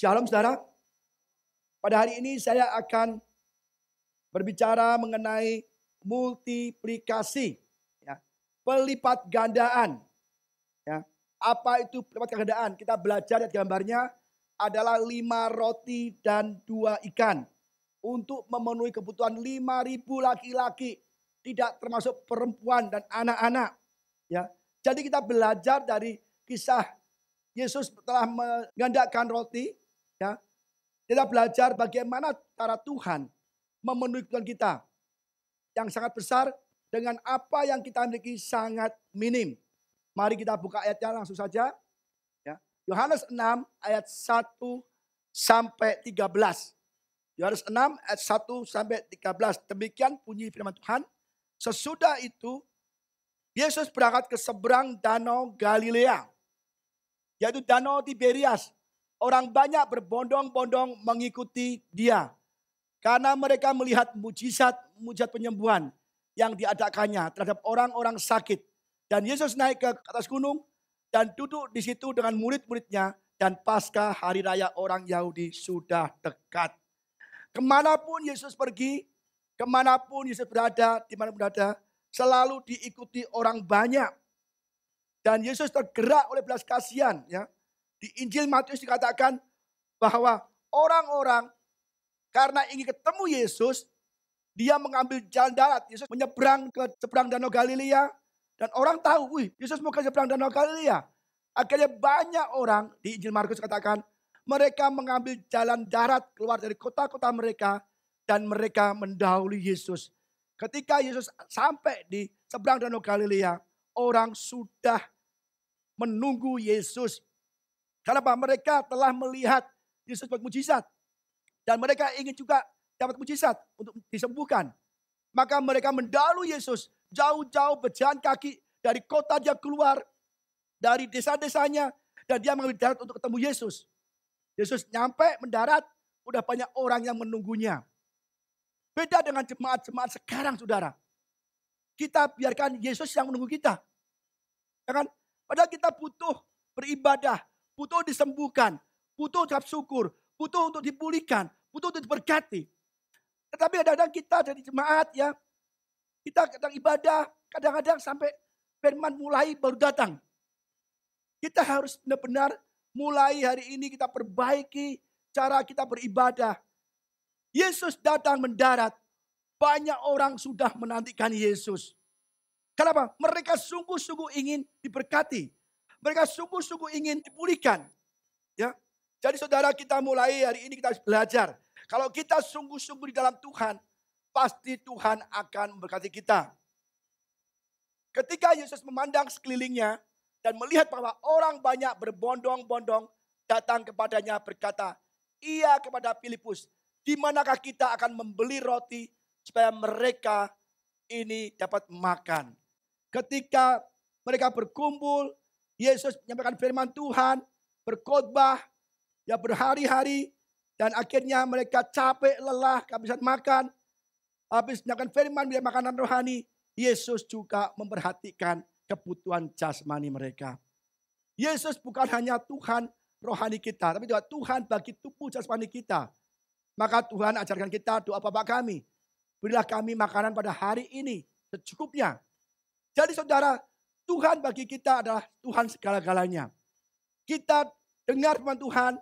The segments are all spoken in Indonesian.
Shalom saudara. Pada hari ini saya akan berbicara mengenai multiplikasi, ya, pelipat gandaan. Ya. Apa itu pelipat gandaan? Kita belajar gambarnya adalah 5 roti dan 2 ikan. Untuk memenuhi kebutuhan 5.000 laki-laki. Tidak termasuk perempuan dan anak-anak. Ya. Jadi kita belajar dari kisah Yesus telah menggandakan roti. Ya, kita belajar bagaimana cara Tuhan memenuhi kebutuhan kita yang sangat besar dengan apa yang kita miliki sangat minim. Mari kita buka ayatnya langsung saja. Ya. Yohanes 6 ayat 1 sampai 13. Yohanes 6 ayat 1 sampai 13. Demikian bunyi firman Tuhan. Sesudah itu Yesus berangkat ke seberang danau Galilea, yaitu danau Tiberias. Orang banyak berbondong-bondong mengikuti dia. Karena mereka melihat mujizat penyembuhan yang diadakannya terhadap orang-orang sakit. Dan Yesus naik ke atas gunung dan duduk di situ dengan murid-muridnya. Dan pasca hari raya orang Yahudi sudah dekat. Kemanapun Yesus pergi, kemanapun Yesus berada, dimanapun berada, selalu diikuti orang banyak. Dan Yesus tergerak oleh belas kasihan, ya. Di Injil Matius dikatakan bahwa orang-orang karena ingin ketemu Yesus, dia mengambil jalan darat. Yesus menyeberang ke seberang danau Galilea dan orang tahu, wih, Yesus mau ke seberang danau Galilea. Akhirnya banyak orang di Injil Markus katakan mereka mengambil jalan darat keluar dari kota-kota mereka dan mereka mendahului Yesus. Ketika Yesus sampai di seberang danau Galilea, orang sudah menunggu Yesus. Kenapa? Mereka telah melihat Yesus bermujizat. Dan mereka ingin juga dapat mujizat untuk disembuhkan. Maka mereka mendahului Yesus. Jauh-jauh berjalan kaki dari kota dia keluar. Dari desa-desanya. Dan dia mengambil darat untuk ketemu Yesus. Yesus nyampe mendarat. Udah banyak orang yang menunggunya. Beda dengan jemaat-jemaat sekarang saudara. Kita biarkan Yesus yang menunggu kita. Ya kan? Padahal kita butuh beribadah. Butuh disembuhkan, butuh ucap syukur, butuh untuk dipulihkan, butuh untuk diberkati. Tetapi kadang-kadang kita dari jemaat ya, kita kadang ibadah, kadang-kadang sampai firman mulai baru datang. Kita harus benar-benar mulai hari ini kita perbaiki cara kita beribadah. Yesus datang mendarat, banyak orang sudah menantikan Yesus. Kenapa? Mereka sungguh-sungguh ingin diberkati. Mereka sungguh-sungguh ingin dipulihkan. Ya. Jadi saudara, kita mulai hari ini kita harus belajar. Kalau kita sungguh-sungguh di dalam Tuhan, pasti Tuhan akan memberkati kita. Ketika Yesus memandang sekelilingnya dan melihat bahwa orang banyak berbondong-bondong datang kepadanya berkata, ia kepada Filipus, di manakah kita akan membeli roti supaya mereka ini dapat makan. Ketika mereka berkumpul, Yesus menyampaikan firman Tuhan, berkhotbah, ya berhari-hari, dan akhirnya mereka capek, lelah, kehabisan makan. Habis menyampaikan firman, bila makanan rohani, Yesus juga memperhatikan kebutuhan jasmani mereka. Yesus bukan hanya Tuhan rohani kita, tapi juga Tuhan bagi tubuh jasmani kita. Maka Tuhan ajarkan kita doa Bapa kami, berilah kami makanan pada hari ini secukupnya. Jadi saudara, Tuhan bagi kita adalah Tuhan segala-galanya. Kita dengar firman Tuhan,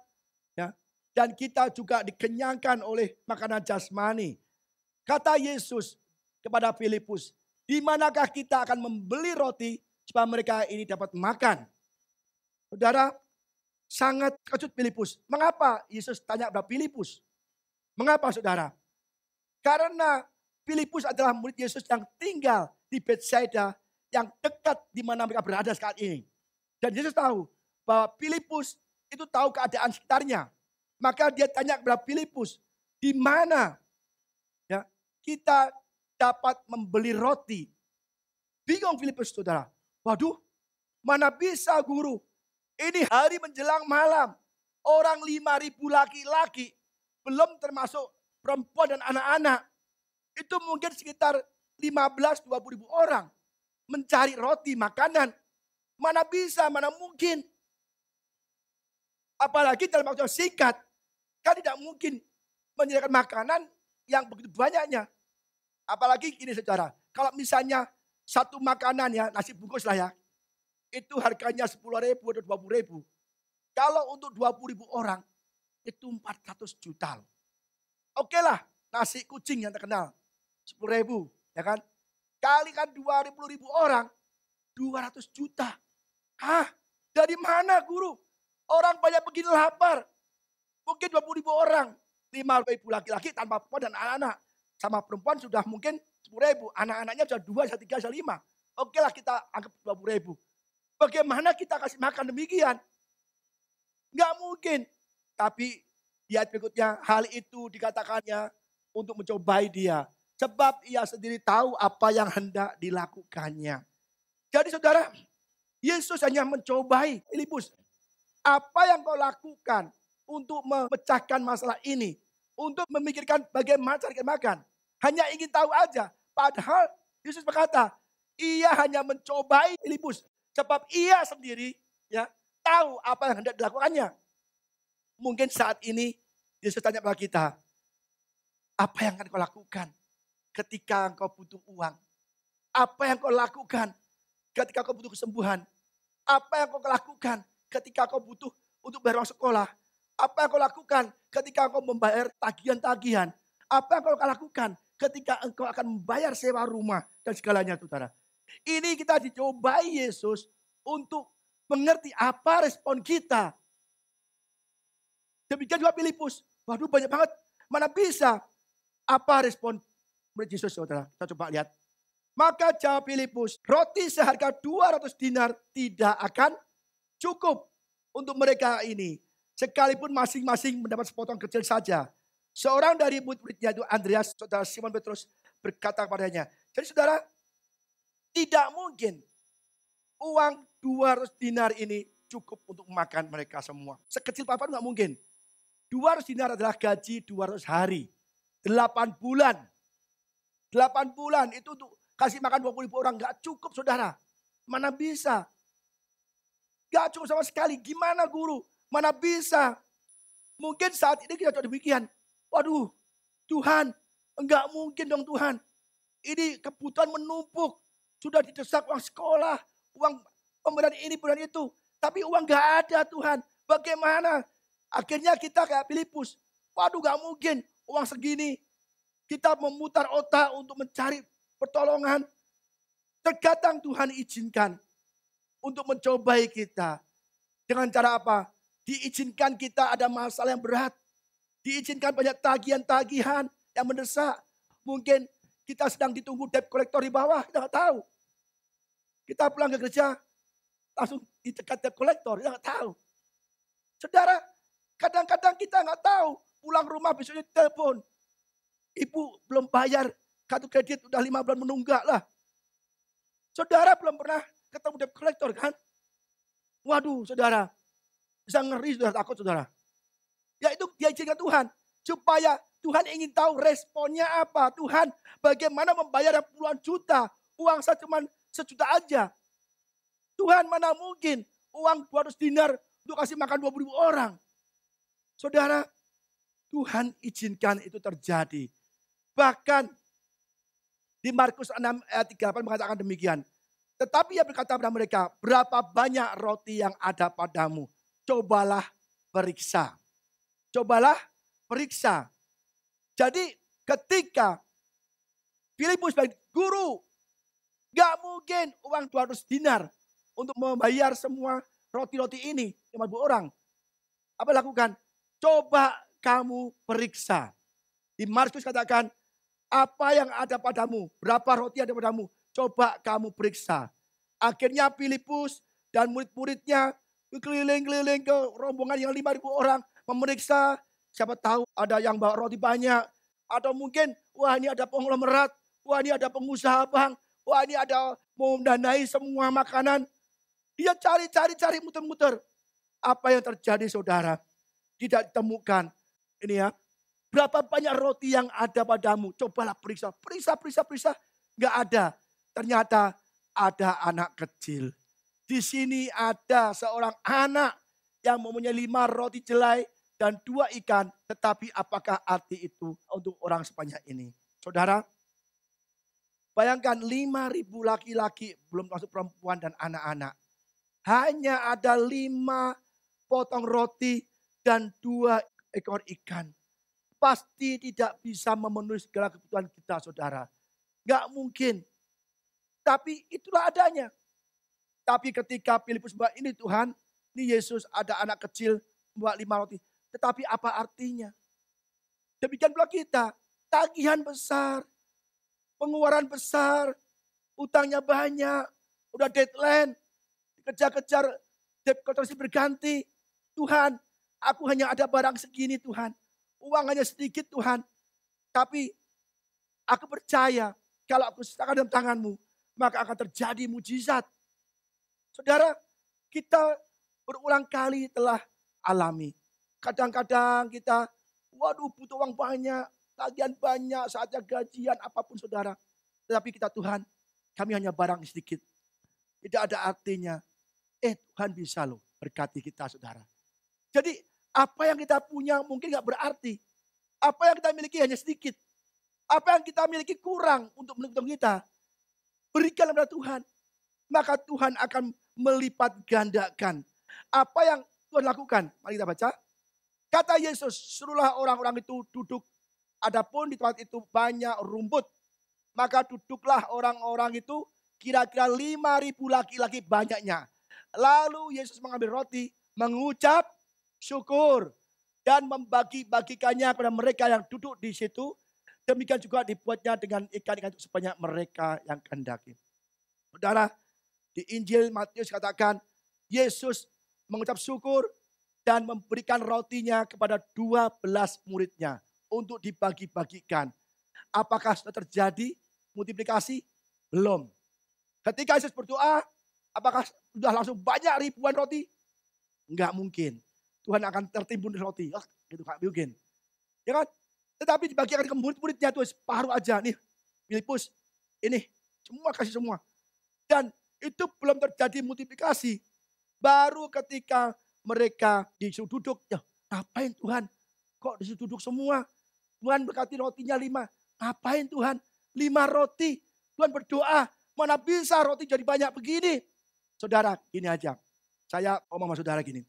ya, dan kita juga dikenyangkan oleh makanan jasmani. Kata Yesus kepada Filipus, di manakah kita akan membeli roti supaya mereka ini dapat makan? Saudara, sangat kejut Filipus. Mengapa Yesus tanya kepada Filipus? Mengapa saudara? Karena Filipus adalah murid Yesus yang tinggal di Betsaida, yang dekat di mana mereka berada saat ini. Dan Yesus tahu bahwa Filipus itu tahu keadaan sekitarnya. Maka dia tanya kepada Filipus, di mana ya kita dapat membeli roti? Bingung Filipus saudara. Waduh, mana bisa guru? Ini hari menjelang malam. Orang 5.000 laki-laki, belum termasuk perempuan dan anak-anak. Itu mungkin sekitar 15-20 ribu orang. Mencari roti, makanan. Mana bisa, mana mungkin. Apalagi dalam waktu yang singkat. Kan tidak mungkin menyediakan makanan yang begitu banyaknya. Apalagi ini saudara, kalau misalnya satu makanan ya, nasi bungkus lah ya, itu harganya 10.000 atau 20.000. Kalau untuk 20.000 orang, itu 400 juta loh. Oke lah, nasi kucing yang terkenal, 10.000, ya kan? Kalikan 20.000 orang, 200 juta. Hah? Dari mana guru? Orang banyak begini lapar. Mungkin 20.000 orang. 5.000 laki-laki tanpa perempuan dan anak-anak. Sama perempuan sudah mungkin 10.000. Anak-anaknya sudah 2, sudah 3, sudah 5. Oke lah kita anggap 20.000. Bagaimana kita kasih makan demikian? Enggak mungkin. Tapi di ayat berikutnya hal itu dikatakannya untuk mencobai dia. Sebab ia sendiri tahu apa yang hendak dilakukannya. Jadi saudara, Yesus hanya mencobai Filipus. Apa yang kau lakukan untuk memecahkan masalah ini? Untuk memikirkan bagaimana cari makan. Hanya ingin tahu aja. Padahal Yesus berkata, ia hanya mencobai Filipus. Sebab ia sendiri ya tahu apa yang hendak dilakukannya. Mungkin saat ini Yesus tanya kepada kita, apa yang akan kau lakukan ketika kau butuh uang? Apa yang kau lakukan ketika kau butuh kesembuhan? Apa yang kau lakukan ketika kau butuh untuk bayar uang sekolah? Apa yang kau lakukan ketika kau membayar tagihan-tagihan? Apa yang kau lakukan ketika engkau akan membayar sewa rumah dan segalanya, saudara? Ini kita dicobai Yesus untuk mengerti apa respon kita. Demikian juga Filipus. Waduh banyak banget. Mana bisa? Apa respon murid Yesus, saudara? Kita coba lihat. Maka jawab Filipus, roti seharga 200 dinar tidak akan cukup untuk mereka ini. Sekalipun masing-masing mendapat sepotong kecil saja. Seorang dari murid-muridnya itu Andreas, saudara Simon Petrus berkata kepadanya. Jadi saudara, tidak mungkin uang 200 dinar ini cukup untuk makan mereka semua. Sekecil apapun nggak mungkin. 200 dinar adalah gaji 200 hari. 8 bulan. 8 bulan itu untuk kasih makan 20.000 orang. Gak cukup saudara. Mana bisa. Gak cukup sama sekali. Gimana guru? Mana bisa. Mungkin saat ini kita coba demikian. Waduh Tuhan. Enggak mungkin dong Tuhan. Ini kebutuhan menumpuk. Sudah didesak uang sekolah. Uang pemberian ini, pemberian itu. Tapi uang gak ada Tuhan. Bagaimana? Akhirnya kita kayak Filipus. Waduh gak mungkin uang segini. Kita memutar otak untuk mencari pertolongan. Terkadang Tuhan izinkan untuk mencobai kita. Dengan cara apa? Diizinkan kita ada masalah yang berat. Diizinkan banyak tagihan-tagihan yang mendesak. Mungkin kita sedang ditunggu debt collector di bawah. Kita gak tahu. Kita pulang ke gereja. Langsung dicegat debt collector. Kita gak tahu. Saudara, kadang-kadang kita nggak tahu, pulang rumah besoknya telepon. Ibu belum bayar kartu kredit, udah 5 bulan menunggak lah. Saudara belum pernah ketemu debt collector kan? Waduh saudara, bisa ngeri saudara, takut saudara. Ya itu dia izinkan Tuhan, supaya Tuhan ingin tahu responnya apa. Tuhan bagaimana membayar puluhan juta, uang saya cuma 1 juta aja. Tuhan mana mungkin uang 200 dinar untuk kasih makan 20.000 orang. Saudara, Tuhan izinkan itu terjadi. Bahkan di Markus 6 ayat 38 mengatakan demikian. Tetapi ia berkata kepada mereka, berapa banyak roti yang ada padamu? Cobalah periksa. Cobalah periksa. Jadi ketika Filipus bilang, guru, gak mungkin uang 200 dinar untuk membayar semua roti-roti ini, 50 orang. Apa lakukan? Coba kamu periksa. Di Markus katakan, apa yang ada padamu? Berapa roti ada padamu? Coba kamu periksa. Akhirnya Filipus dan murid-muridnya keliling-keliling ke rombongan yang 5.000 orang. Memeriksa, siapa tahu ada yang bawa roti banyak. Atau mungkin, wah ini ada konglomerat. Wah ini ada pengusaha bank. Wah ini ada mau mendanai semua makanan. Dia cari-cari muter-muter. Apa yang terjadi saudara? Tidak ditemukan. Ini ya. Berapa banyak roti yang ada padamu? Cobalah periksa. Periksa. Enggak ada. Ternyata ada anak kecil. Di sini ada seorang anak yang mempunyai 5 roti jelai dan 2 ikan. Tetapi apakah arti itu untuk orang sebanyak ini? Saudara, bayangkan 5.000 laki-laki, belum masuk perempuan dan anak-anak. Hanya ada 5 potong roti dan 2 ekor ikan. Pasti tidak bisa memenuhi segala kebutuhan kita, saudara. Gak mungkin. Tapi itulah adanya. Tapi ketika Filipus membawa ini Tuhan, ini Yesus ada anak kecil membawa 5 roti. Tetapi apa artinya? Demikian pula kita, tagihan besar, pengeluaran besar, utangnya banyak, udah deadline, dikejar-kejar, debt collection berganti. Tuhan, aku hanya ada barang segini Tuhan, uang hanya sedikit Tuhan. Tapi aku percaya kalau aku serahkan dalam tangan-Mu, maka akan terjadi mujizat. Saudara, kita berulang kali telah alami. Kadang-kadang kita, waduh butuh uang banyak, tagihan banyak, saatnya gajian, apapun saudara. Tetapi kita Tuhan, kami hanya barang sedikit. Tidak ada artinya. Tuhan bisa loh berkati kita saudara. Jadi apa yang kita punya mungkin gak berarti. Apa yang kita miliki hanya sedikit. Apa yang kita miliki kurang untuk menuntut kita. Berikan kepada Tuhan. Maka Tuhan akan melipat gandakan. Apa yang Tuhan lakukan? Mari kita baca. Kata Yesus, suruhlah orang-orang itu duduk. Adapun di tempat itu banyak rumput. Maka duduklah orang-orang itu kira-kira 5.000 laki-laki banyaknya. Lalu Yesus mengambil roti, mengucap syukur. Dan membagi-bagikannya kepada mereka yang duduk di situ. Demikian juga dibuatnya dengan ikan-ikan itu sebanyak mereka yang kehendaki. Saudara, di Injil Matius katakan, Yesus mengucap syukur dan memberikan rotinya kepada 12 muridnya untuk dibagi-bagikan. Apakah sudah terjadi multiplikasi? Belum. Ketika Yesus berdoa, apakah sudah langsung banyak ribuan roti? Enggak mungkin. Tuhan akan tertimbun roti. Gitu enggak mungkin. Ya kan? Tetapi dibagikan ke murid-muridnya tuh separuh aja. Nih, Filipus, ini semua kasih semua. Dan itu belum terjadi multiplikasi. Baru ketika mereka disuruh duduk. Ya, ngapain Tuhan? Kok disuruh duduk semua? Tuhan berkati rotinya 5. Ngapain Tuhan? 5 roti. Tuhan berdoa. Mana bisa roti jadi banyak begini? Saudara, gini aja. Saya ngomong sama saudara gini.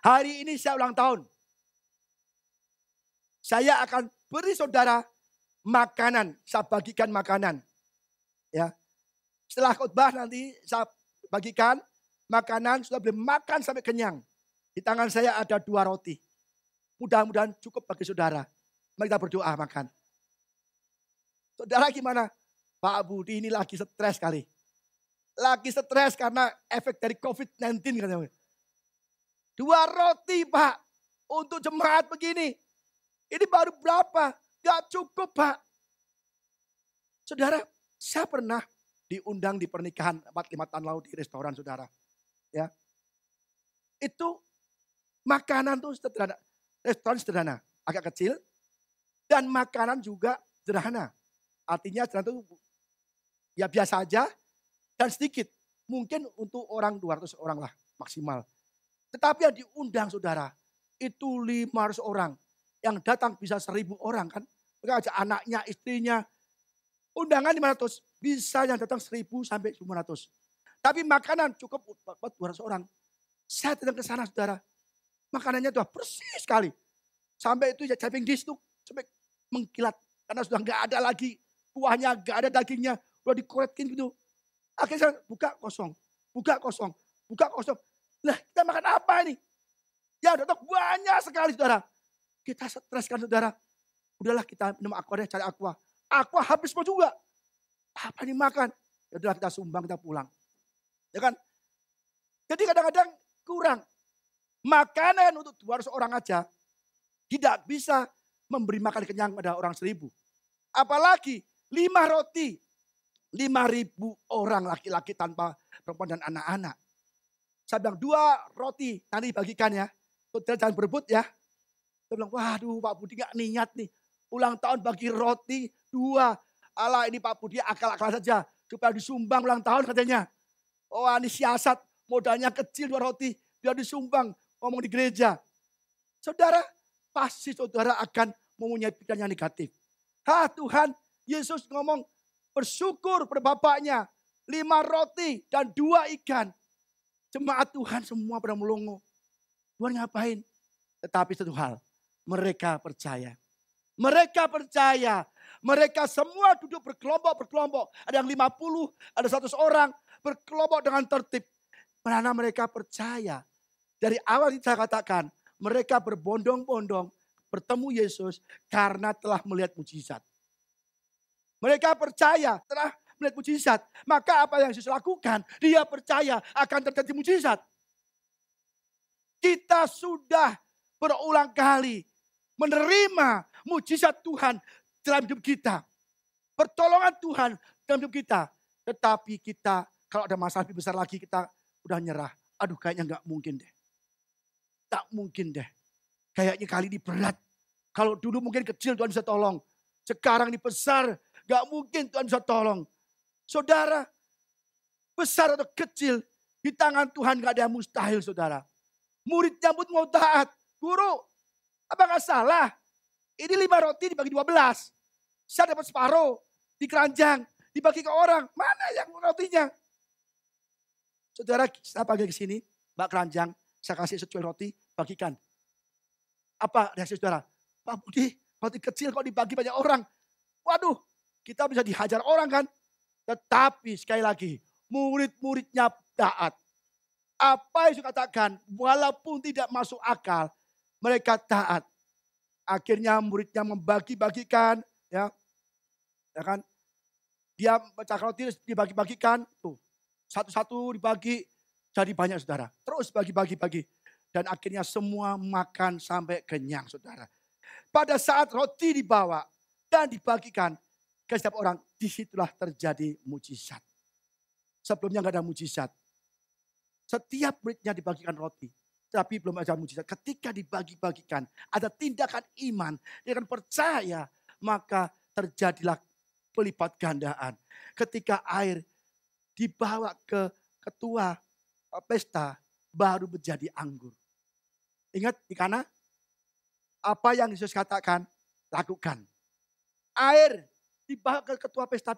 Hari ini saya ulang tahun. Saya akan beri saudara makanan. Saya bagikan makanan. Ya. Setelah khotbah nanti saya bagikan makanan. Sudah boleh makan sampai kenyang. Di tangan saya ada 2 roti. Mudah-mudahan cukup bagi saudara. Mari kita berdoa makan. Saudara gimana? Pak Budi ini lagi stres kali. Lagi stres karena efek dari COVID-19 katanya. 2 roti Pak. Untuk jemaat begini. Ini baru berapa? Gak cukup Pak. Saudara, saya pernah diundang di pernikahan 4-5 tahun lalu di restoran saudara. Ya. Itu makanan tuh sederhana. Restoran sederhana. Agak kecil. Dan makanan juga sederhana. Artinya sederhana itu ya biasa aja dan sedikit. Mungkin untuk orang 200 orang lah maksimal. Tetapi yang diundang saudara, itu 500 orang. Yang datang bisa 1.000 orang kan. Mereka ajak anaknya, istrinya. Undangan 500, bisa yang datang 1.000 sampai 500. Tapi makanan cukup buat 200 orang. Saya datang ke sana saudara. Makanannya tuh persis sekali. Sampai itu ya serving dish tuh sampai mengkilat. Karena sudah nggak ada lagi kuahnya, nggak ada dagingnya. Udah dikorekin gitu. Akhirnya saya buka kosong. Buka kosong. Buka kosong. Lah kita makan apa ini? Ya datang banyak sekali saudara. Kita stres kan saudara. Udahlah kita minum aqua deh, cari aqua. Aqua habis semua juga. Apa nih makan? Ya udahlah kita sumbang, kita pulang. Ya kan? Jadi kadang-kadang kurang. Makanan untuk 200 orang aja tidak bisa memberi makan kenyang pada orang 1.000. Apalagi 5 roti. 5.000 orang laki-laki tanpa perempuan dan anak-anak. Saya bilang 2 roti nanti bagikan ya. Saudara jangan berebut ya. Saya bilang waduh Pak Budi gak niat nih. Ulang tahun bagi roti 2. Alah ini Pak Budi akal-akal saja. Supaya disumbang ulang tahun katanya. Oh ini siasat modalnya kecil 2 roti. Biar disumbang ngomong di gereja. Saudara pasti saudara akan mempunyai pikiran yang negatif. Tuhan, Yesus ngomong bersyukur pada Bapaknya. 5 roti dan 2 ikan. Jemaat Tuhan semua pada melongo. Tuhan ngapain? Tetapi satu hal, mereka percaya. Mereka percaya. Mereka semua duduk berkelompok-berkelompok. Ada yang 50, ada 100 orang berkelompok dengan tertib. Karena mereka percaya. Dari awal saya katakan, mereka berbondong-bondong bertemu Yesus karena telah melihat mujizat. Mereka percaya telah melihat mujizat. Maka apa yang Yesus lakukan, dia percaya akan terjadi mujizat. Kita sudah berulang kali menerima mujizat Tuhan dalam hidup kita. Pertolongan Tuhan dalam hidup kita. Tetapi kita kalau ada masalah lebih besar lagi kita udah nyerah. Aduh kayaknya gak mungkin deh. Tak mungkin deh. Kayaknya kali ini berat. Kalau dulu mungkin kecil Tuhan bisa tolong. Sekarang ini besar. Gak mungkin Tuhan bisa tolong. Saudara, besar atau kecil, di tangan Tuhan gak ada yang mustahil saudara. Muridnya pun mau taat. Guru, apa gak salah? Ini 5 roti dibagi 12. Saya dapat separuh di keranjang, dibagi ke orang. Mana yang rotinya? Saudara, saya panggil ke sini, Mbak keranjang, saya kasih secuil roti, bagikan. Apa reaksi saudara? Pak Budi, roti kecil kok dibagi banyak orang. Waduh, kita bisa dihajar orang kan? Tetapi sekali lagi, murid-muridnya taat. Apa yang saya katakan, walaupun tidak masuk akal, mereka taat. Akhirnya muridnya membagi-bagikan, ya kan? Dia pecahkan roti dibagi-bagikan, tuh satu-satu dibagi, jadi banyak saudara. Terus bagi-bagi. Dan akhirnya semua makan sampai kenyang saudara. Pada saat roti dibawa dan dibagikan ke setiap orang, disitulah terjadi mujizat. Sebelumnya nggak ada mujizat. Setiap muridnya dibagikan roti, tapi belum ada mujizat. Ketika dibagi-bagikan, ada tindakan iman, dia akan percaya, maka terjadilah pelipat gandaan. Ketika air dibawa ke ketua pesta, baru menjadi anggur. Ingat di kana? Apa yang Yesus katakan, lakukan. Air dibawa ke ketua pesta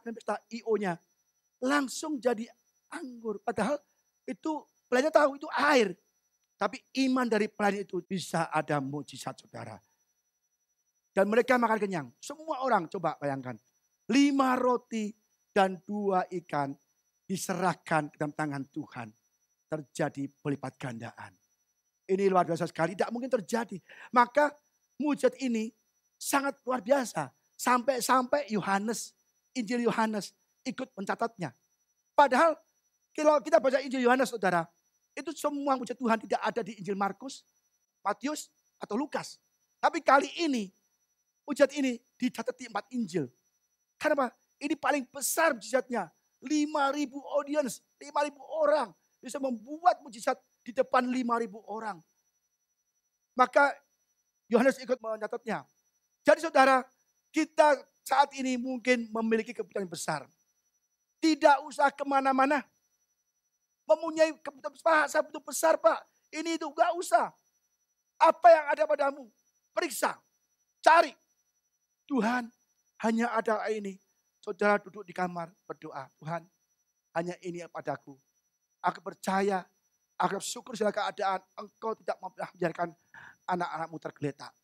IO-nya. Langsung jadi anggur. Padahal itu pelayan tahu itu air. Tapi iman dari pelayan itu bisa ada mujizat saudara. Dan mereka makan kenyang. Semua orang coba bayangkan. 5 roti dan 2 ikan diserahkan ke dalam tangan Tuhan. Terjadi pelipat gandaan. Ini luar biasa sekali. Tidak mungkin terjadi. Maka mujizat ini sangat luar biasa. Sampai Yohanes, Injil Yohanes ikut mencatatnya. Padahal kalau kita baca Injil Yohanes saudara, itu semua mujizat Tuhan tidak ada di Injil Markus, Matius, atau Lukas. Tapi kali ini, mujizat ini dicatat di 4 Injil. Karena ini paling besar mujizatnya. 5.000 audiens, 5.000 orang. Bisa membuat mujizat di depan 5.000 orang. Maka Yohanes ikut mencatatnya. Jadi saudara, kita saat ini mungkin memiliki kebutuhan besar. Tidak usah kemana-mana. Mempunyai kebutuhan besar, saya butuh besar Pak. Ini itu, gak usah. Apa yang ada padamu? Periksa, cari. Tuhan, hanya ada ini. Saudara duduk di kamar berdoa. Tuhan, hanya ini padaku. Aku percaya, aku bersyukur segala keadaan. Engkau tidak membiarkan anak-anakmu tergeletak.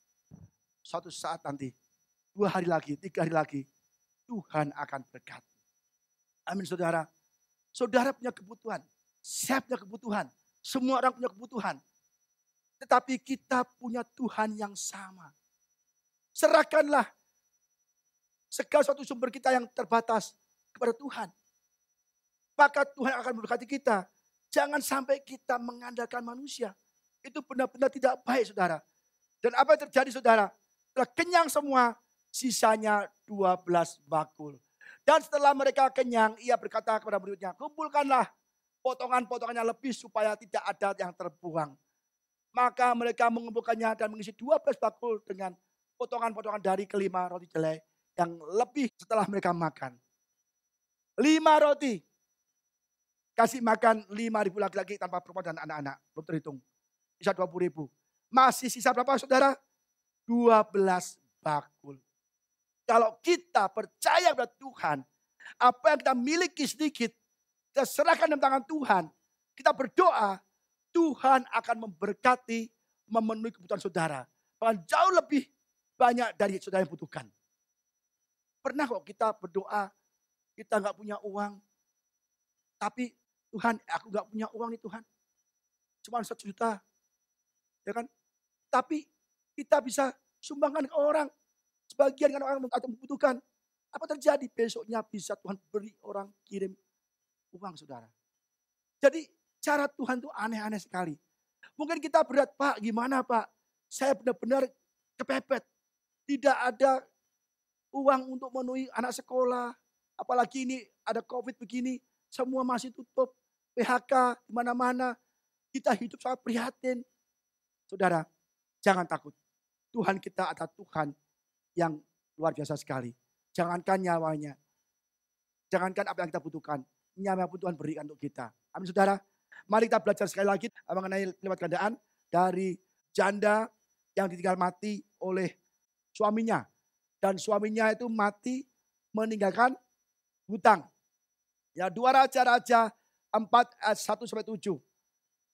Suatu saat nanti, 2 hari lagi, 3 hari lagi, Tuhan akan berkati. Amin saudara. Saudara punya kebutuhan. Saya punya kebutuhan. Semua orang punya kebutuhan. Tetapi kita punya Tuhan yang sama. Serahkanlah segala suatu sumber kita yang terbatas kepada Tuhan. Maka Tuhan akan memberkati kita. Jangan sampai kita mengandalkan manusia. Itu benar-benar tidak baik saudara. Dan apa yang terjadi saudara? Setelah kenyang semua, sisanya 12 bakul. Dan setelah mereka kenyang, ia berkata kepada muridnya, kumpulkanlah potongan-potongannya lebih supaya tidak ada yang terbuang. Maka mereka mengumpulkannya dan mengisi 12 bakul dengan potongan-potongan dari kelima roti jelai yang lebih setelah mereka makan. 5 roti. Kasih makan 5.000 laki-laki tanpa perempuan dan anak-anak. Belum terhitung. Bisa 20.000. Masih sisa berapa saudara? 12 bakul. Kalau kita percaya pada Tuhan, apa yang kita miliki sedikit, kita serahkan dalam tangan Tuhan. Kita berdoa, Tuhan akan memberkati, memenuhi kebutuhan saudara. Bahkan jauh lebih banyak dari saudara yang butuhkan. Pernah kok kita berdoa, kita nggak punya uang, tapi Tuhan, aku nggak punya uang nih Tuhan, cuma 1 juta, ya kan? Tapi kita bisa sumbangkan ke orang, sebagian kan orang atau membutuhkan. Apa terjadi? Besoknya bisa Tuhan beri orang kirim uang saudara. Jadi cara Tuhan itu aneh-aneh sekali. Mungkin kita berat, Pak gimana Pak? Saya benar-benar kepepet. Tidak ada uang untuk memenuhi anak sekolah. Apalagi ini ada COVID begini. Semua masih tutup. PHK di mana-mana. Kita hidup sangat prihatin. Saudara, jangan takut. Tuhan kita adalah Tuhan yang luar biasa sekali. Jangankan nyawanya. Jangankan apa yang kita butuhkan. Nyawa pun Tuhan berikan untuk kita. Amin saudara. Mari kita belajar sekali lagi mengenai lewat gandaan dari janda yang ditinggal mati oleh suaminya. Dan suaminya itu mati meninggalkan hutang. Ya, 2 Raja-Raja 4 ayat 1-7.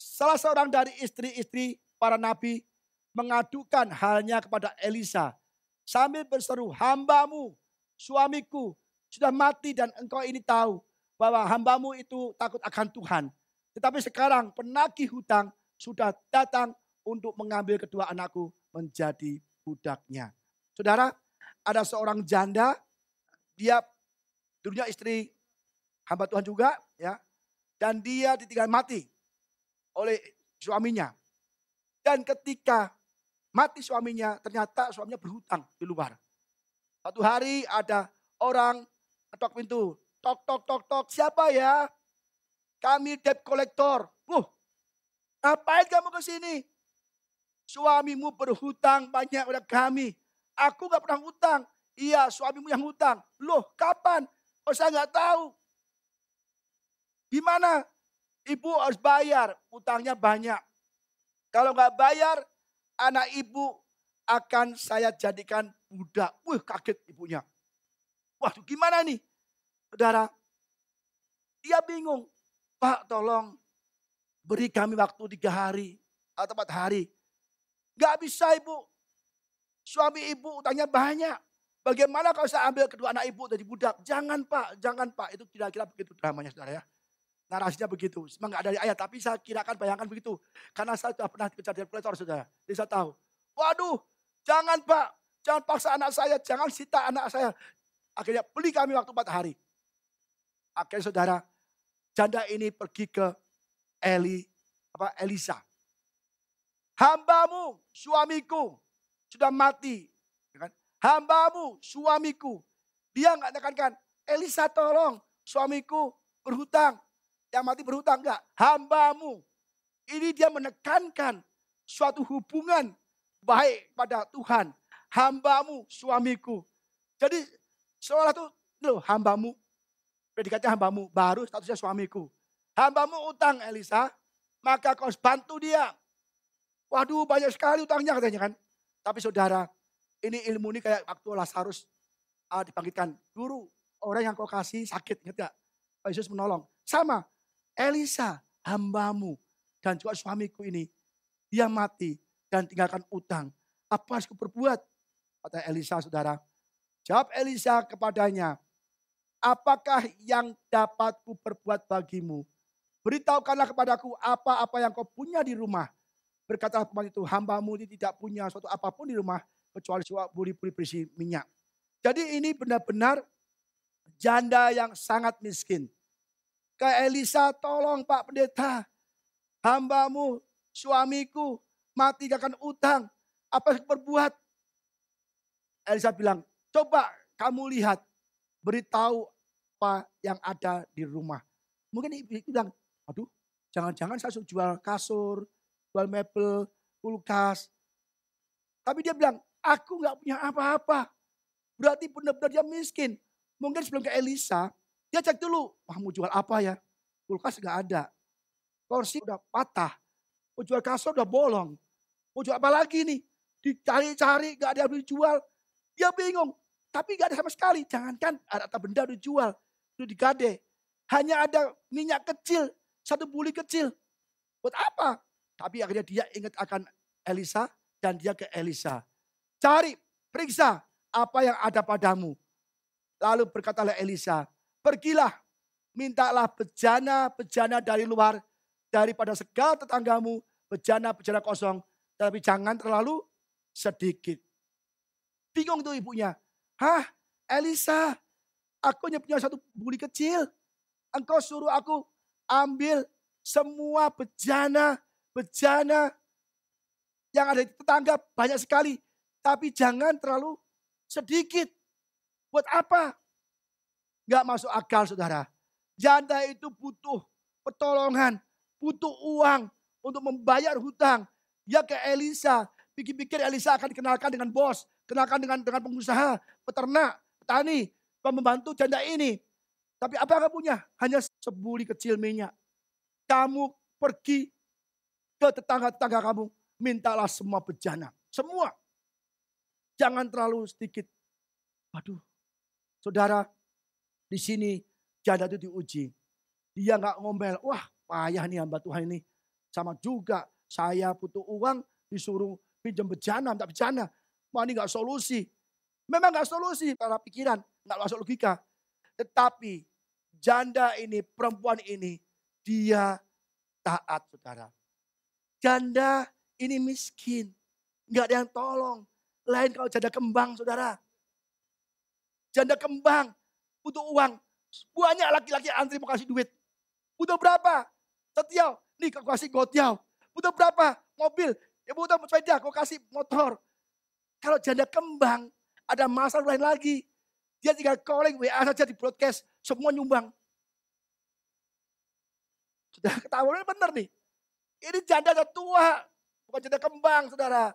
Salah seorang dari istri-istri para nabi mengadukan halnya kepada Elisa. Sambil berseru, hambamu, suamiku sudah mati dan engkau ini tahu bahwa hambamu itu takut akan Tuhan. Tetapi sekarang penagih hutang sudah datang untuk mengambil kedua anakku menjadi budaknya. Saudara, ada seorang janda, dia dulunya istri hamba Tuhan juga, ya, dan dia ditinggal mati oleh suaminya. Dan ketika mati suaminya, ternyata suaminya berhutang di luar. Satu hari ada orang ketok pintu, tok tok tok tok, siapa ya? Kami debt collector. Ngapain kamu ke sini? Suamimu berhutang banyak pada kami. Aku gak pernah hutang. Iya, suamimu yang hutang. Loh, kapan? Oh, saya gak tahu. Gimana? Ibu harus bayar, hutangnya banyak. Kalau gak bayar, anak ibu akan saya jadikan budak. Kaget ibunya. Waduh, gimana nih? Saudara, dia bingung. Pak, tolong beri kami waktu 3 hari atau 4 hari. Gak bisa ibu. Suami ibu utangnya banyak. Bagaimana kalau saya ambil kedua anak ibu dari budak? Jangan Pak, jangan Pak. Itu kira-kira begitu dramanya saudara ya. Narasinya begitu. Memang gak ada ayat, tapi saya kirakan bayangkan begitu. Karena saya sudah pernah dikejar debt collector saudara. Jadi saya tahu. Waduh, jangan Pak. Jangan paksa anak saya, jangan sita anak saya. Akhirnya beli kami waktu 4 hari. Akhirnya saudara, janda ini pergi ke Elisa. Hambamu, suamiku sudah mati. Ya kan? Hambamu, suamiku. Dia nggak tekankan, Elisa tolong, suamiku berhutang. Yang mati berhutang enggak? Hambamu. Ini dia menekankan suatu hubungan baik pada Tuhan. Hambamu, suamiku. Jadi seolah itu loh, hambamu. Predikatnya hambamu, baru statusnya suamiku. Hambamu utang Elisa, maka kau bantu dia. Waduh, banyak sekali utangnya katanya kan. Tapi saudara, ini ilmu ini kayak waktu Lazarus dibangkitkan. Guru, orang yang kau kasih sakit, ingat gak? Pak Yesus menolong. Sama, Elisa, hambamu dan juga suamiku ini, dia mati dan tinggalkan utang. Apa harus kuperbuat? Kata Elisa, saudara. Jawab Elisa kepadanya, apakah yang dapat kuperbuat bagimu? Beritahukanlah kepadaku apa-apa yang kau punya di rumah. Berkatalah pemain itu, hambamu ini tidak punya suatu apapun di rumah kecuali buli-buli berisi minyak. Jadi ini benar-benar janda yang sangat miskin. Ke Elisa, tolong Pak Pendeta, hambamu, suamiku mati akan utang. Apa yang berbuat? Elisa bilang, coba kamu lihat, beritahu apa yang ada di rumah. Mungkin ibu bilang, aduh, jangan-jangan saya suruh jual kasur, jual mebel, kulkas. Tapi dia bilang, aku gak punya apa-apa. Berarti benar-benar dia miskin. Mungkin sebelum ke Elisa, dia cek dulu, wah mau jual apa ya? Kulkas gak ada. Kursi udah patah. Mau jual kasur udah bolong. Mau jual apa lagi nih? Dicari-cari gak ada yang dijual. Dia bingung. Tapi gak ada sama sekali. Jangankan ada harta benda dijual. Itu digade. Hanya ada minyak kecil. Satu buli kecil. Buat apa? Tapi akhirnya dia ingat akan Elisa. Dan dia ke Elisa. Cari, periksa apa yang ada padamu. Lalu berkatalah Elisa, pergilah, mintalah bejana-bejana dari luar, daripada segala tetanggamu, bejana-bejana kosong, tapi jangan terlalu sedikit. Bingung tuh ibunya. Hah, Elisa, aku hanya punya satu buli kecil. Engkau suruh aku ambil semua bejana yang ada di tetangga banyak sekali. Tapi jangan terlalu sedikit. Buat apa? Gak masuk akal saudara. Janda itu butuh pertolongan. Butuh uang untuk membayar hutang. Dia ke Elisa. Pikir-pikir Elisa akan dikenalkan dengan bos. Kenalkan dengan pengusaha, peternak, petani. Membantu janda ini. Tapi apa yang kamu punya? Hanya sebuli kecil minyak. Kamu pergi ke tetangga-tetangga kamu. Mintalah semua bejana. Semua. Jangan terlalu sedikit. Waduh. Saudara, di sini janda itu diuji. Dia nggak ngomel. Wah, payah nih hamba Tuhan ini. Sama juga saya butuh uang disuruh pinjam bejana, minta bejana. Wah, ini nggak solusi. Memang nggak solusi karena pikiran, nggak masuk logika. Tetapi janda ini, perempuan ini, dia taat saudara. Janda ini miskin. Nggak ada yang tolong. Lain kalau janda kembang saudara. Janda kembang butuh uang. Banyak laki-laki antri mau kasih duit. Butuh berapa? Setiau. Nih aku kasih gotiau. Butuh berapa? Mobil. Ya butuh sepeda, aku kasih motor. Kalau janda kembang, ada masalah lain lagi. Dia tinggal calling, WA saja di broadcast. Semua nyumbang. Sudah ketahuan benar nih. Ini janda tua. Bukan janda kembang saudara.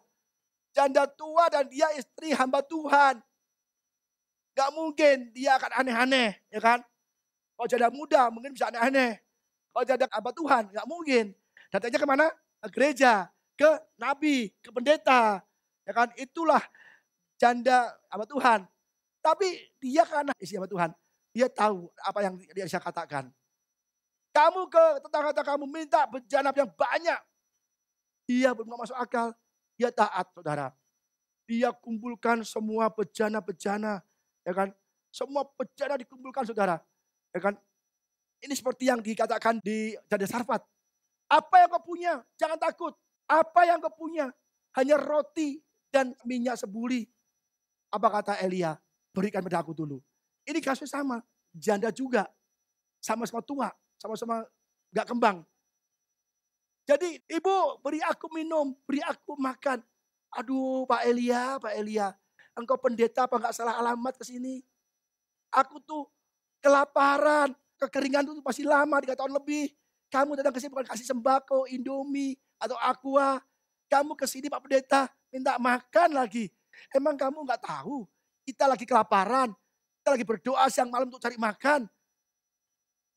Janda tua dan dia istri hamba Tuhan. Gak mungkin dia akan aneh-aneh. Ya kan? Kalau janda muda mungkin bisa aneh-aneh. Kalau janda hamba Tuhan gak mungkin. Datangnya kemana? Ke gereja. Ke nabi. Ke pendeta. Ya kan? Itulah janda hamba Tuhan. Tapi dia karena istri hamba Tuhan. Dia tahu apa yang dia bisa katakan. Kamu ke tetangga-tetangga kamu minta bejana yang banyak. Dia belum masuk akal. Dia taat saudara. Dia kumpulkan semua bejana-bejana. Ya kan? Semua bejana dikumpulkan saudara. Ya kan? Ini seperti yang dikatakan di janda Sarfat. Apa yang kau punya? Jangan takut. Apa yang kau punya? Hanya roti dan minyak sebuli. Apa kata Elia? Berikan pada aku dulu. Ini kasus sama. Janda juga. Sama-sama tua. Sama-sama gak kembang. Jadi ibu beri aku minum. Beri aku makan. Aduh Pak Elia. Engkau pendeta apa gak salah alamat ke sini? Aku tuh kelaparan. Kekeringan itu pasti lama 3 tahun lebih. Kamu datang ke sini bukan kasih sembako, Indomie atau Aqua. Kamu ke sini Pak Pendeta minta makan lagi. Emang kamu nggak tahu? Kita lagi kelaparan. Kita lagi berdoa siang malam untuk cari makan.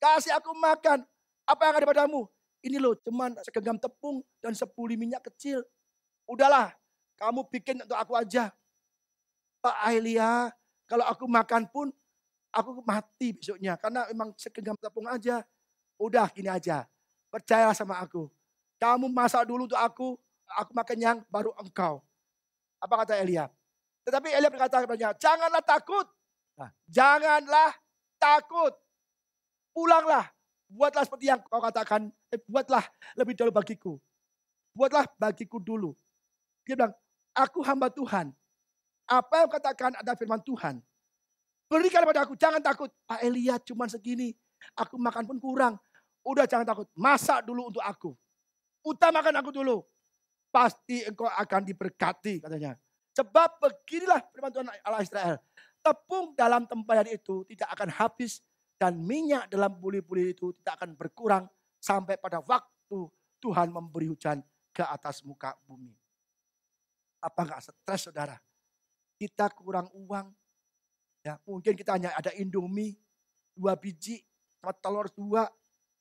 Kasih aku makan. Apa yang ada padamu? Ini loh cuman segenggam tepung dan sebuli minyak kecil. Udahlah, kamu bikin untuk aku aja. Pak Elia, kalau aku makan pun aku mati besoknya. Karena memang segenggam tepung aja. Udah gini aja. Percayalah sama aku. Kamu masak dulu untuk aku makan yang baru engkau. Apa kata Elia? Tetapi Elia berkata kepadanya, janganlah takut. Nah, janganlah takut. Pulanglah. Buatlah seperti yang kau katakan. Buatlah lebih dulu bagiku. Buatlah bagiku dulu. Dia bilang, aku hamba Tuhan. Apa yang katakan ada firman Tuhan. Berikan kepada aku, jangan takut. Pak Elia cuma segini. Aku makan pun kurang. Udah jangan takut, masak dulu untuk aku. Utamakan aku dulu. Pasti engkau akan diberkati katanya. Sebab beginilah firman Tuhan Allah Israel. Tepung dalam tempayan itu tidak akan habis. Dan minyak dalam buli-buli itu tidak akan berkurang. Sampai pada waktu Tuhan memberi hujan ke atas muka bumi. Apa enggak stres saudara? Kita kurang uang. Ya, mungkin kita hanya ada Indomie 2 biji. Sama telur 2.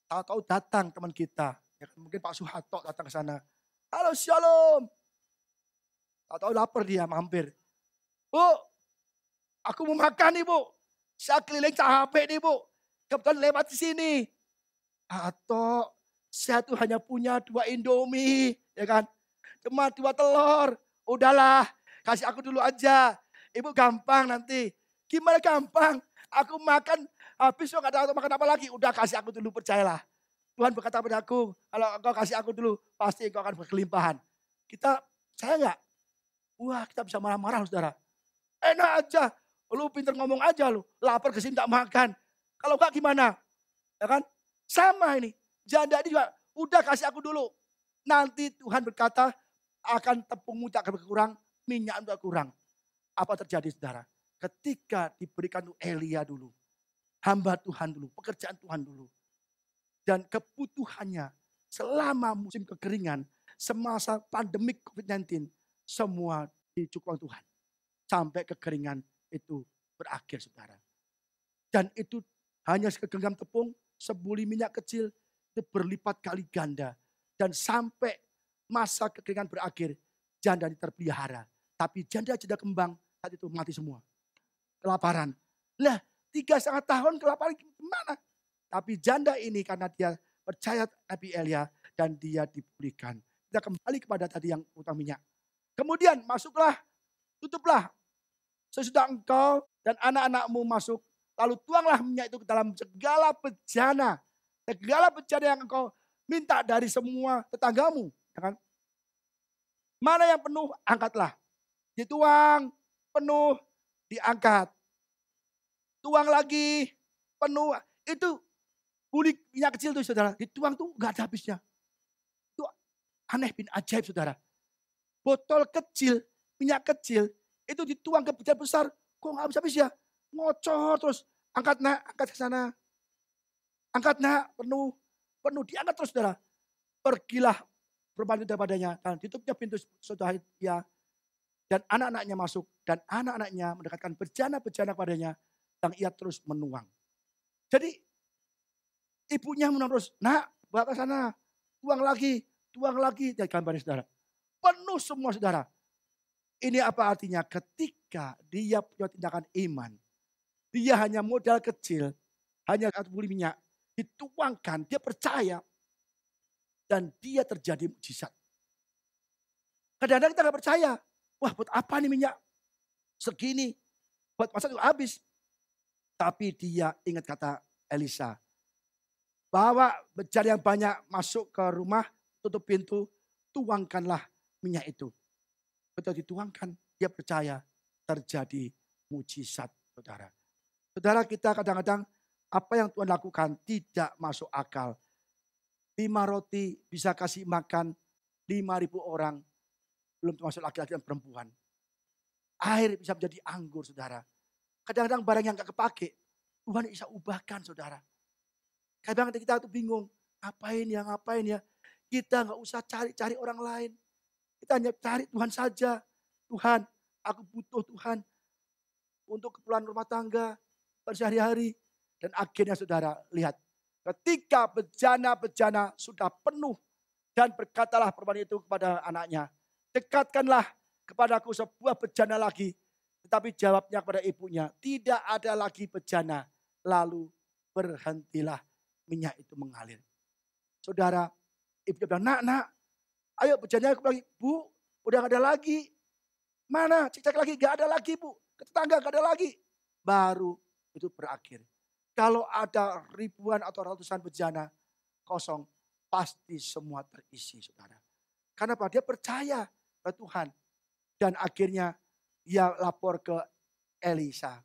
Tahu-tahu datang teman kita. Ya, mungkin Pak Soeharto datang ke sana. Halo Shalom. Tahu-tahu lapar dia mampir. Bu, aku mau makan nih bu. Saya keliling capek nih bu. Kebetulan lewat di sini. Atau saya tuh hanya punya 2 Indomie. Ya kan. Cuma 2 telur. Udahlah, kasih aku dulu aja. Ibu gampang nanti. Gimana gampang? Aku makan habis kok gak tahu makan apa lagi. Udah kasih aku dulu, percayalah. Tuhan berkata pada aku, kalau engkau kasih aku dulu, pasti engkau akan berkelimpahan. Saya enggak. Wah, kita bisa marah-marah saudara. Enak aja. Lu pinter ngomong aja lu. Lapar kesini tak makan. Kalau enggak gimana? Ya kan? Sama ini. Janda ini juga, udah kasih aku dulu. Nanti Tuhan berkata, akan tepungmu tak akan berkurang, minyak tak kurang. Apa terjadi saudara? Ketika diberikan Elia dulu. Hamba Tuhan dulu, pekerjaan Tuhan dulu. Dan kebutuhannya selama musim kekeringan, semasa pandemik COVID-19, semua dicukupkan Tuhan. Sampai kekeringan itu berakhir saudara. Dan itu hanya segenggam tepung, sebuli minyak kecil, itu berlipat kali ganda. Dan sampai masa kekeringan berakhir, janda terpelihara. Tapi janda-janda kembang saat itu mati semua. Kelaparan. Lah 3,5 tahun kelaparan gimana? Tapi janda ini karena dia percaya Nabi Elia dan dia dipulihkan. Kita kembali kepada tadi yang utang minyak. Kemudian masuklah, tutuplah. Sesudah engkau dan anak-anakmu masuk, lalu tuanglah minyak itu ke dalam segala bejana. Segala bejana yang engkau minta dari semua tetanggamu. Ya kan? Mana yang penuh, angkatlah. Dituang, penuh, diangkat. Tuang lagi, penuh. Itu bulik minyak kecil tuh saudara. Dituang tuh gak ada habisnya. Itu aneh bin ajaib saudara. Botol kecil, minyak kecil, itu dituang ke bejana besar. Kok gak habis-habis ya? Ngocor terus. Angkat nak, angkat ke sana. Angkat nak, penuh. Penuh, diangkat terus saudara. Pergilah perempuan itu daripadanya. Dan ditutupnya pintu saudara ya. Dan anak-anaknya masuk. Dan anak-anaknya mendekatkan bejana-bejana kepadanya. Yang ia terus menuang. Jadi ibunya menuang terus. Nak, bawa ke sana. Tuang lagi, tuang lagi. Jadi gambarnya saudara. Penuh semua saudara. Ini apa artinya? Ketika dia punya tindakan iman. Dia hanya modal kecil. Hanya 1 buli minyak. Dituangkan, dia percaya. Dan dia terjadi mujizat. Kadang-kadang kita gak percaya. Wah buat apa nih minyak? Segini. Buat masak juga habis. Tapi dia ingat kata Elisa. Bawa bejana yang banyak masuk ke rumah. Tutup pintu. Tuangkanlah minyak itu. Betul dituangkan. Dia percaya terjadi mujizat saudara. Saudara kita kadang-kadang apa yang Tuhan lakukan tidak masuk akal. 5 roti bisa kasih makan 5.000 orang. Belum termasuk laki-laki dan perempuan. Air bisa menjadi anggur saudara. Kadang-kadang barang yang gak kepake. Tuhan bisa ubahkan saudara. Kadang kita tuh bingung. Ngapain ya. Kita gak usah cari-cari orang lain. Kita hanya cari Tuhan saja. Tuhan, aku butuh Tuhan. Untuk keperluan rumah tangga. Sehari-hari. Dan akhirnya saudara lihat. Ketika bejana-bejana sudah penuh. Dan berkatalah perempuan itu kepada anaknya. Dekatkanlah kepadaku sebuah bejana lagi. Tetapi jawabnya kepada ibunya. Tidak ada lagi bejana. Lalu berhentilah minyak itu mengalir. Saudara, ibu bilang, nak. Ayo bejananya lagi. Bu, udah gak ada lagi. Mana? Cek lagi, gak ada lagi bu. Ke tetangga gak ada lagi. Baru itu berakhir. Kalau ada ribuan atau ratusan bejana kosong, pasti semua terisi saudara. Karena apa? Dia percaya pada Tuhan. Dan akhirnya dia lapor ke Elisa.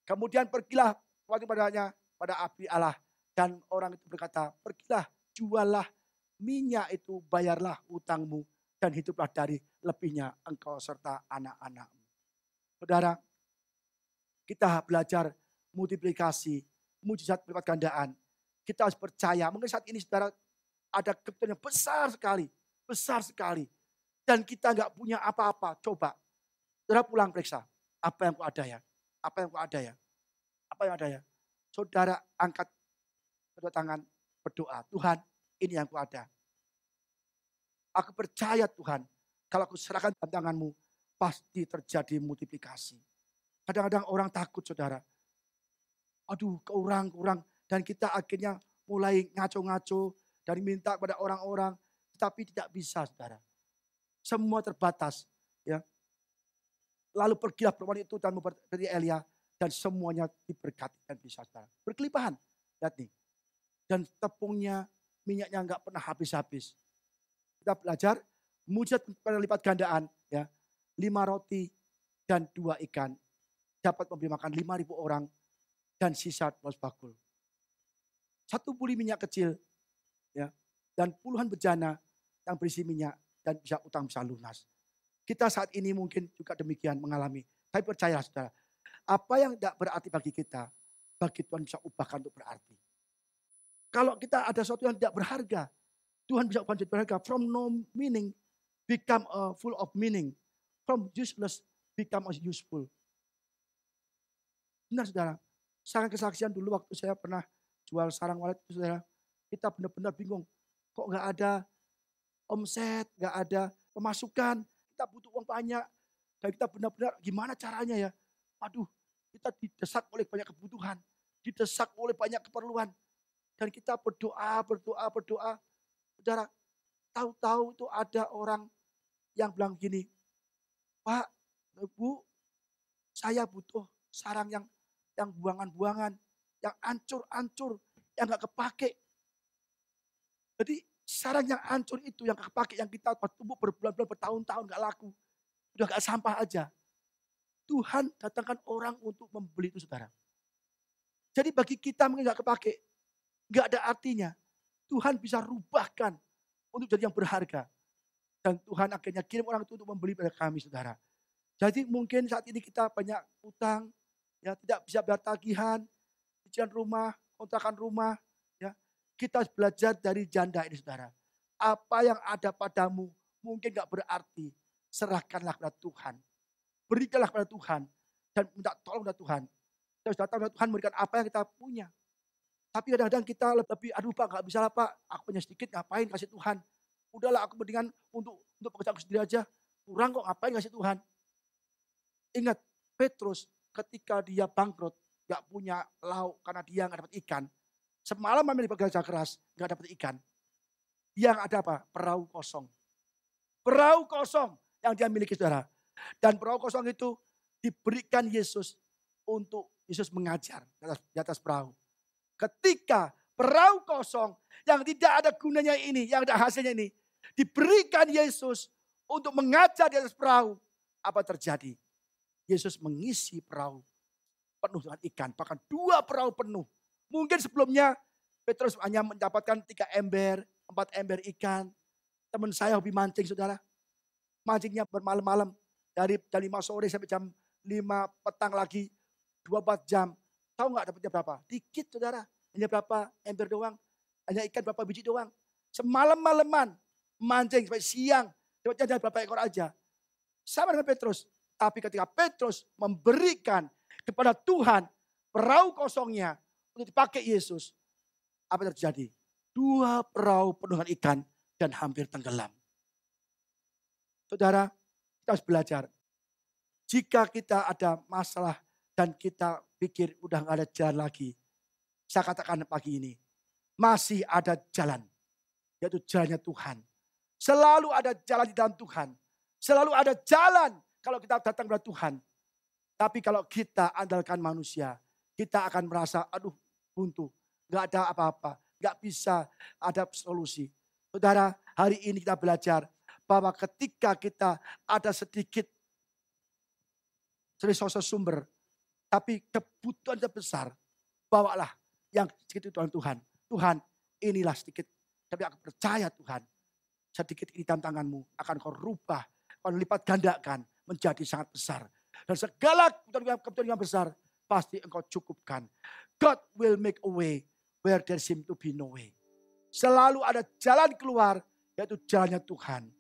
Kemudian pergilah waktu padanya pada api Allah. Dan orang itu berkata, pergilah, jualah minyak itu, bayarlah utangmu. Dan hiduplah dari lebihnya engkau serta anak-anakmu. Saudara, kita belajar multiplikasi, mujizat berlipat gandaan. Kita harus percaya. Mungkin saat ini saudara ada kebutuhan yang besar sekali. Besar sekali. Dan kita nggak punya apa-apa. Coba. Saudara pulang periksa. Apa yang ku ada ya? Apa yang ku ada ya? Apa yang ada ya? Saudara angkat kedua tangan berdoa. Tuhan, ini yang ku ada. Aku percaya Tuhan. Kalau aku serahkan dalam tanganmu. pasti terjadi multiplikasi. Kadang-kadang orang takut saudara. Aduh kurang. Dan kita akhirnya mulai ngaco-ngaco dan minta kepada orang-orang. Tapi tidak bisa saudara. Semua terbatas. Ya. Lalu pergilah perempuan itu dan memberkati Elia. Dan semuanya diberkati dan bisa saudara. Berkelimpahan. Lihat nih. Dan tepungnya, minyaknya enggak pernah habis-habis. Kita belajar mujizat lipat gandaan. Ya. 5 roti dan 2 ikan. Dapat memberi makan 5.000 orang. Dan sisa 12 bakul. 1 buli minyak kecil. Ya. Dan puluhan bejana yang berisi minyak. Dan bisa utang bisa lunas. Kita saat ini mungkin juga demikian mengalami. Tapi percayalah saudara. Apa yang tidak berarti bagi kita. Bagi Tuhan bisa ubahkan untuk berarti. Kalau kita ada sesuatu yang tidak berharga. Tuhan bisa ubahkan jadi berharga. From no meaning become full of meaning. From useless become useful. Benar saudara. Sarang kesaksian dulu waktu saya pernah jual sarang walet itu saudara. Kita benar-benar bingung. Kok gak ada omset, gak ada pemasukan. Kita butuh uang banyak. Dan kita benar-benar gimana caranya ya. Waduh, kita didesak oleh banyak kebutuhan. Didesak oleh banyak keperluan. Dan kita berdoa. Saudara, tahu-tahu itu ada orang yang bilang gini. Pak, Bu, saya butuh sarang yang buangan-buangan, yang hancur-hancur, yang gak kepake. Jadi sarang yang hancur itu, yang gak kepake, yang kita tumbuh berbulan-bulan, bertahun-tahun gak laku. Udah gak sampah aja. Tuhan datangkan orang untuk membeli itu saudara. Jadi bagi kita mungkin gak kepake, gak ada artinya. Tuhan bisa rubahkan untuk jadi yang berharga. Dan Tuhan akhirnya kirim orang itu untuk membeli pada kami saudara. Jadi mungkin saat ini kita banyak utang, ya tidak bisa bayar tagihan, cicilan rumah, kontrakan rumah, ya. Kita harus belajar dari janda ini saudara. Apa yang ada padamu mungkin gak berarti, serahkanlah kepada Tuhan. Berikanlah kepada Tuhan dan minta tolong kepada Tuhan. Kita harus datang kepada Tuhan memberikan apa yang kita punya. Tapi kadang-kadang kita lebih, aduh Pak gak bisa lah Pak, aku punya sedikit ngapain kasih Tuhan. Udahlah aku mendingan untuk pekerjaan aku sendiri aja. Kurang kok ngapain kasih Tuhan. Ingat Petrus ketika dia bangkrut, gak punya lauk karena dia gak dapat ikan. Semalam ambil bekerja keras, gak dapat ikan. Yang ada apa? Perahu kosong. Perahu kosong yang dia miliki saudara. Dan perahu kosong itu diberikan Yesus untuk Yesus mengajar di atas perahu. Ketika perahu kosong yang tidak ada gunanya ini, yang ada hasilnya ini, diberikan Yesus untuk mengajar di atas perahu, apa terjadi? Yesus mengisi perahu penuh dengan ikan, bahkan 2 perahu penuh. Mungkin sebelumnya Petrus hanya mendapatkan 3 ember, 4 ember ikan. Teman saya hobi mancing saudara. Mancingnya bermalam-malam. Dari jam 5 sore sampai jam 5 petang lagi. 24 jam. Tahu nggak dapatnya berapa? Dikit saudara. Hanya berapa ember doang. Hanya ikan berapa biji doang. Semalam-malaman mancing sampai siang. Dapatnya berapa ekor aja. Sama dengan Petrus. Tapi ketika Petrus memberikan kepada Tuhan perahu kosongnya untuk dipakai Yesus. Apa terjadi? 2 perahu penuh dengan ikan dan hampir tenggelam. Saudara, kita harus belajar. Jika kita ada masalah dan kita pikir udah gak ada jalan lagi. Saya katakan pagi ini, masih ada jalan. Yaitu jalannya Tuhan. Selalu ada jalan di dalam Tuhan. Selalu ada jalan kalau kita datang kepada Tuhan. Tapi kalau kita andalkan manusia, kita akan merasa aduh buntu. Gak ada apa-apa. Gak bisa ada solusi. Saudara, hari ini kita belajar bahwa ketika kita ada sedikit resource sumber, tapi kebutuhan yang besar, bawalah yang sedikit itu Tuhan. Tuhan, inilah sedikit. Tapi aku percaya Tuhan, sedikit ini tantanganmu akan kau rubah, kau lipat gandakan menjadi sangat besar. Dan segala kebutuhan yang besar pasti engkau cukupkan. God will make a way where there seem to be no way. Selalu ada jalan keluar, yaitu jalannya Tuhan.